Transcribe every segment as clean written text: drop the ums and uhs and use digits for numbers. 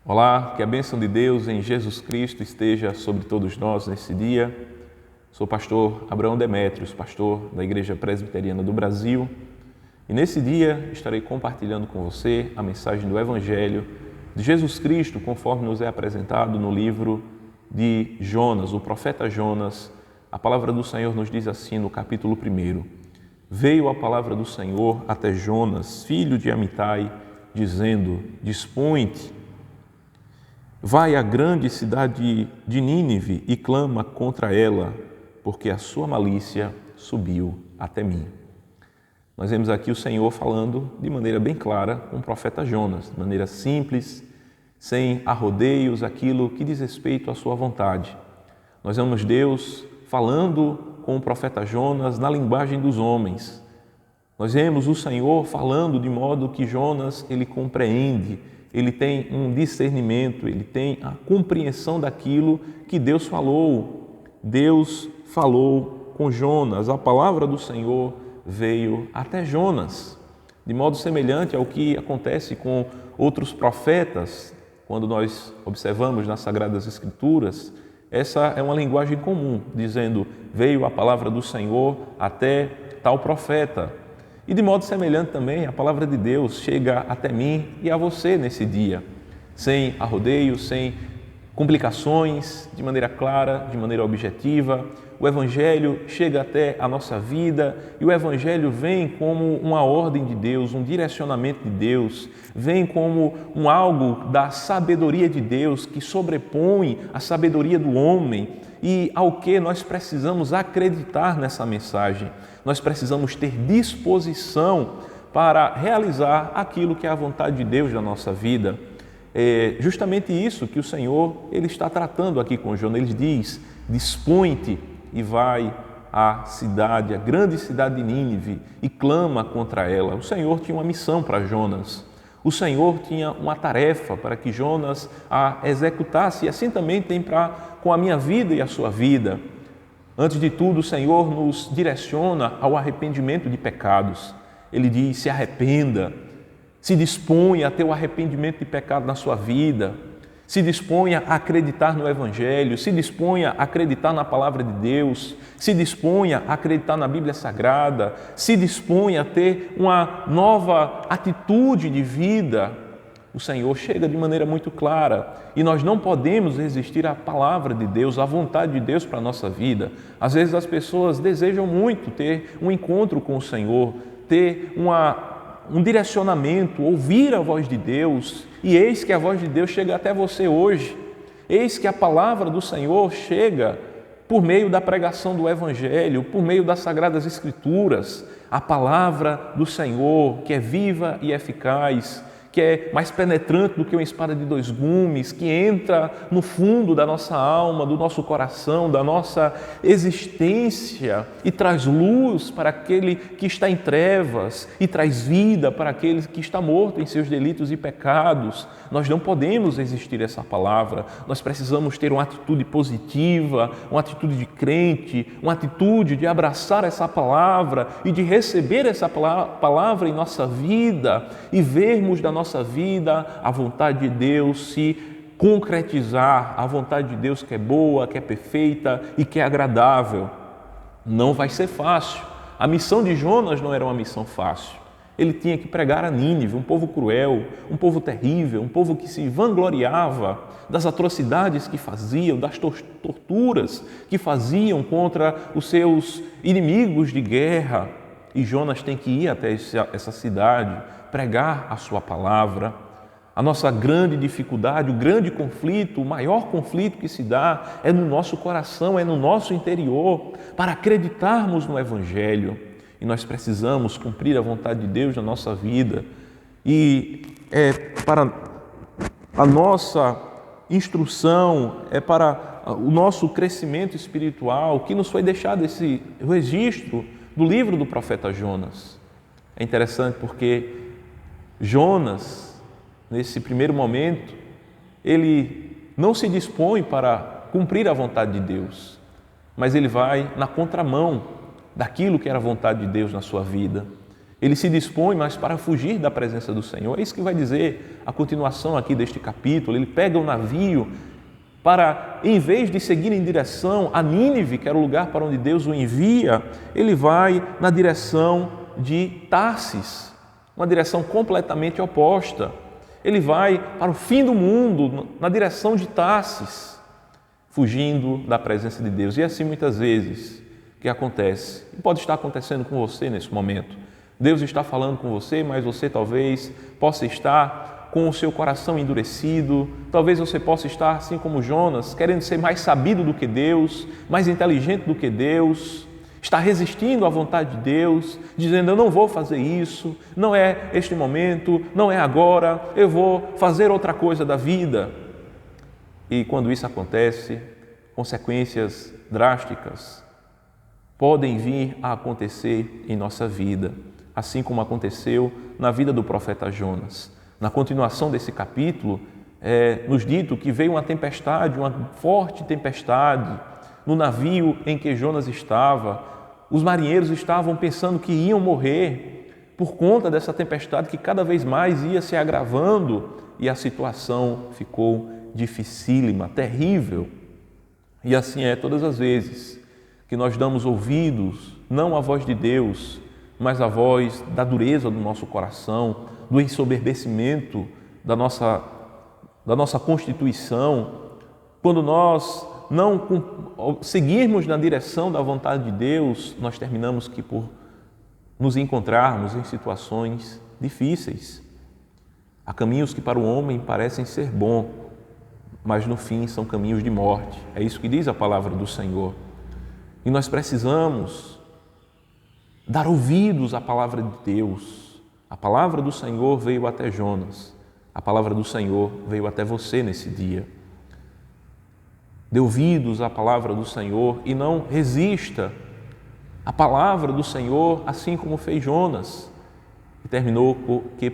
Olá, que a bênção de Deus em Jesus Cristo esteja sobre todos nós nesse dia. Sou o pastor Abraão Demétrios, pastor da Igreja Presbiteriana do Brasil, e nesse dia estarei compartilhando com você a mensagem do Evangelho de Jesus Cristo, conforme nos é apresentado no livro de Jonas, o profeta Jonas. A palavra do Senhor nos diz assim no capítulo 1: Veio a palavra do Senhor até Jonas, filho de Amitai, dizendo: Dispõe-te, vai à grande cidade de Nínive e clama contra ela, porque a sua malícia subiu até mim. Nós vemos aqui o Senhor falando de maneira bem clara com o profeta Jonas, de maneira simples, sem arrodeios, aquilo que diz respeito à sua vontade. Nós vemos Deus falando com o profeta Jonas na linguagem dos homens. Nós vemos o Senhor falando de modo que Jonas, ele compreende, ele tem um discernimento, ele tem a compreensão daquilo que Deus falou. Deus falou com Jonas, a palavra do Senhor veio até Jonas, de modo semelhante ao que acontece com outros profetas. Quando nós observamos nas Sagradas Escrituras, essa é uma linguagem comum, dizendo: veio a palavra do Senhor até tal profeta. E de modo semelhante também, a palavra de Deus chega até mim e a você nesse dia, sem arrodeios, sem complicações, de maneira clara, de maneira objetiva. O Evangelho chega até a nossa vida e o Evangelho vem como uma ordem de Deus, um direcionamento de Deus, vem como um algo da sabedoria de Deus que sobrepõe a sabedoria do homem e ao que nós precisamos acreditar nessa mensagem. Nós precisamos ter disposição para realizar aquilo que é a vontade de Deus na nossa vida. É justamente isso que o Senhor ele está tratando aqui com Jonas. Ele diz: dispõe-te e vai à cidade, a grande cidade de Nínive, e clama contra ela. O Senhor tinha uma missão para Jonas. O Senhor tinha uma tarefa para que Jonas a executasse, e assim também tem com a minha vida e a sua vida. Antes de tudo, o Senhor nos direciona ao arrependimento de pecados. Ele diz: se arrependa, se disponha a ter o arrependimento de pecado na sua vida, se disponha a acreditar no Evangelho, se disponha a acreditar na Palavra de Deus, se disponha a acreditar na Bíblia Sagrada, se disponha a ter uma nova atitude de vida. O Senhor chega de maneira muito clara e nós não podemos resistir à palavra de Deus, à vontade de Deus para a nossa vida. Às vezes as pessoas desejam muito ter um encontro com o Senhor, ter um direcionamento, ouvir a voz de Deus, e eis que a voz de Deus chega até você hoje. Eis que a palavra do Senhor chega por meio da pregação do Evangelho, por meio das Sagradas Escrituras, a palavra do Senhor que é viva e eficaz, que é mais penetrante do que uma espada de dois gumes, que entra no fundo da nossa alma, do nosso coração, da nossa existência e traz luz para aquele que está em trevas e traz vida para aquele que está morto em seus delitos e pecados. Nós não podemos resistir a essa palavra, nós precisamos ter uma atitude positiva, uma atitude de crente, uma atitude de abraçar essa palavra e de receber essa palavra em nossa vida e vermos da nossa vida a vontade de Deus se concretizar, a vontade de Deus que é boa, que é perfeita e que é agradável. Não vai ser fácil. A missão de Jonas não era uma missão fácil. Ele tinha que pregar a Nínive, um povo cruel, um povo terrível, um povo que se vangloriava das atrocidades que faziam, das torturas que faziam contra os seus inimigos de guerra. E Jonas tem que ir até essa cidade, pregar a sua palavra. A nossa grande dificuldade, o grande conflito, o maior conflito que se dá é no nosso coração, é no nosso interior, para acreditarmos no Evangelho. E nós precisamos cumprir a vontade de Deus na nossa vida. E é para a nossa instrução, é para o nosso crescimento espiritual que nos foi deixado esse registro do livro do profeta Jonas. É interessante porque Jonas, nesse primeiro momento, ele não se dispõe para cumprir a vontade de Deus, mas ele vai na contramão daquilo que era a vontade de Deus na sua vida. ele se dispõe, mas para fugir da presença do Senhor. É isso que vai dizer a continuação aqui deste capítulo. Ele pega o navio para, em vez de seguir em direção a Nínive, que era o lugar para onde Deus o envia, ele vai na direção de Tarsis, uma direção completamente oposta. Ele vai para o fim do mundo, na direção de Tarsis, fugindo da presença de Deus. E assim muitas vezes que acontece, e pode estar acontecendo com você nesse momento. Deus está falando com você, mas você talvez possa estar com o seu coração endurecido, talvez você possa estar assim como Jonas, querendo ser mais sabido do que Deus, mais inteligente do que Deus, está resistindo à vontade de Deus, dizendo: eu não vou fazer isso, não é este momento, não é agora, eu vou fazer outra coisa da vida. E quando isso acontece, consequências drásticas podem vir a acontecer em nossa vida, assim como aconteceu na vida do profeta Jonas. Na continuação desse capítulo, nos dito que veio uma tempestade, uma forte tempestade, no navio em que Jonas estava. Os marinheiros estavam pensando que iam morrer por conta dessa tempestade que cada vez mais ia se agravando, e a situação ficou dificílima, terrível. E assim é todas as vezes que nós damos ouvidos, não à voz de Deus, mas à voz da dureza do nosso coração, do ensoberbecimento da nossa constituição. Quando nós não seguirmos na direção da vontade de Deus, nós terminamos que por nos encontrarmos em situações difíceis. Há caminhos que para o homem parecem ser bons, mas no fim são caminhos de morte. É isso que diz a palavra do Senhor. E nós precisamos dar ouvidos à palavra de Deus. A palavra do Senhor veio até Jonas. A palavra do Senhor veio até você nesse dia. Dê ouvidos à palavra do Senhor e não resista à palavra do Senhor, assim como fez Jonas, e terminou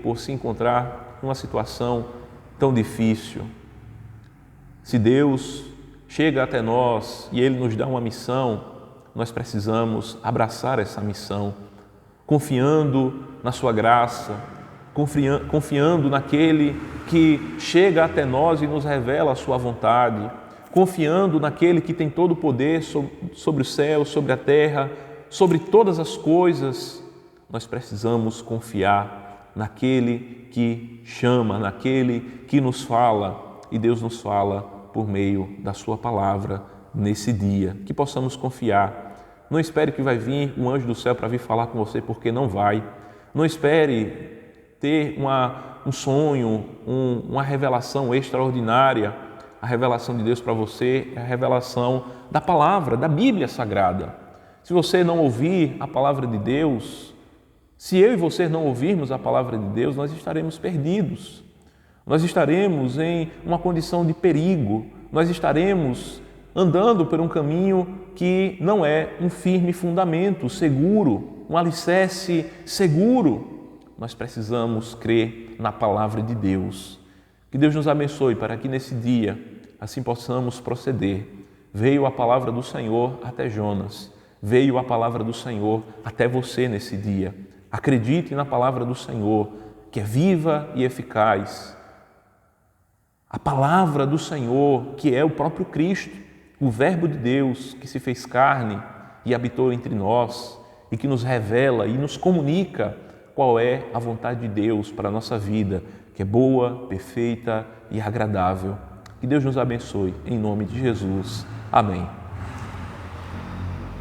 por se encontrar numa situação tão difícil. Se Deus chega até nós e Ele nos dá uma missão, nós precisamos abraçar essa missão, confiando na sua graça, confiando naquele que chega até nós e nos revela a sua vontade, confiando naquele que tem todo o poder sobre o céu, sobre a terra, sobre todas as coisas. Nós precisamos confiar naquele que chama, naquele que nos fala, e Deus nos fala por meio da sua palavra nesse dia. Que possamos confiar. Não espere que vai vir um anjo do céu para vir falar com você, porque não vai. Não espere ter um sonho, uma revelação extraordinária. A revelação de Deus para você é a revelação da palavra, da Bíblia Sagrada. Se você não ouvir a palavra de Deus, se eu e você não ouvirmos a palavra de Deus, nós estaremos perdidos. Nós estaremos em uma condição de perigo, nós estaremos andando por um caminho que não é um firme fundamento seguro, um alicerce seguro. Nós precisamos crer na palavra de Deus. Que Deus nos abençoe para que nesse dia assim possamos proceder. Veio a palavra do Senhor até Jonas, veio a palavra do Senhor até você nesse dia. Acredite na palavra do Senhor, que é viva e eficaz. A palavra do Senhor, que é o próprio Cristo, o Verbo de Deus que se fez carne e habitou entre nós e que nos revela e nos comunica qual é a vontade de Deus para a nossa vida, que é boa, perfeita e agradável. Que Deus nos abençoe, em nome de Jesus. Amém.